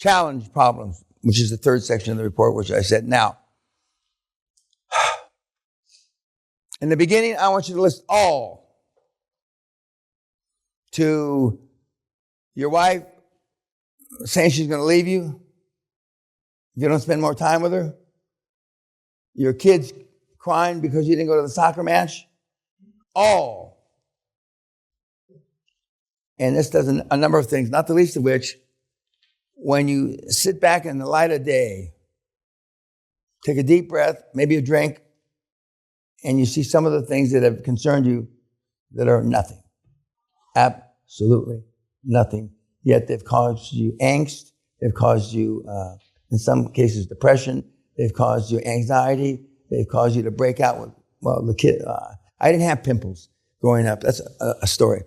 challenge problems, which is the third section of the report, which I said, now, in the beginning, I want you to list all. To your wife saying she's going to leave you if you don't spend more time with her. Your kids crying because you didn't go to the soccer match. All. And this does a number of things, not the least of which, when you sit back in the light of day, take a deep breath, maybe a drink, and you see some of the things that have concerned you that are nothing. Absolutely nothing. Yet they've caused you angst. They've caused you, in some cases, depression. They've caused you anxiety. They've caused you to break out with, well, the kid. I didn't have pimples growing up. That's a story.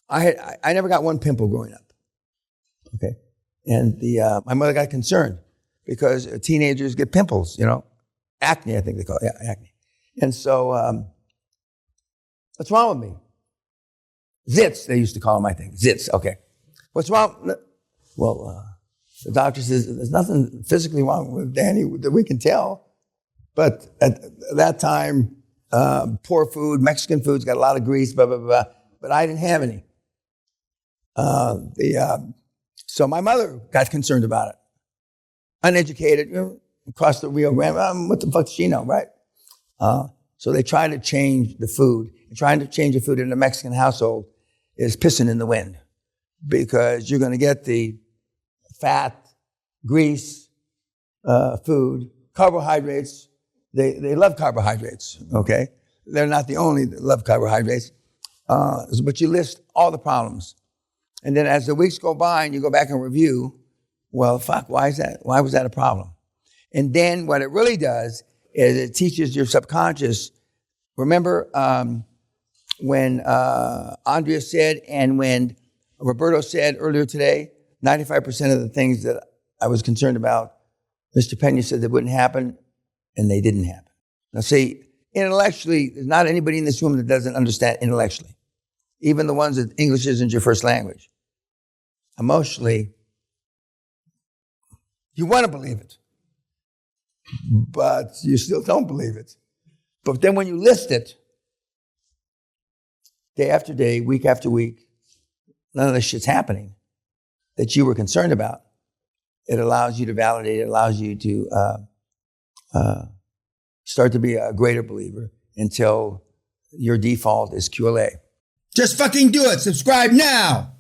I never got one pimple growing up. Okay. And my mother got concerned because teenagers get pimples, acne, I think they call it. Yeah, acne. And so, what's wrong with me? Zits, they used to call them, I think. Zits, okay. What's wrong? Well, the doctor says there's nothing physically wrong with Danny that we can tell. But at that time, poor food, Mexican food's got a lot of grease, blah, blah, blah. But I didn't have any. So my mother got concerned about it. Uneducated, across the Rio Grande. What the fuck does she know, right? So they try to change the food. And trying to change the food in a Mexican household is pissing in the wind because you're going to get the fat, grease, food, carbohydrates. They love carbohydrates, okay? They're not the only that love carbohydrates. But you list all the problems. And then as the weeks go by and you go back and review, well, fuck, why is that? Why was that a problem? And then what it really does is it teaches your subconscious. Remember when Andrea said and when Roberto said earlier today, 95% of the things that I was concerned about, Mr. Peña said that wouldn't happen, and they didn't happen. Now see, intellectually, there's not anybody in this room that doesn't understand intellectually. Even the ones that English isn't your first language. Emotionally, you want to believe it, but you still don't believe it. But then when you list it, day after day, week after week, none of this shit's happening that you were concerned about. It allows you to validate, it allows you to start to be a greater believer until your default is QLA. Just fucking do it. Subscribe now.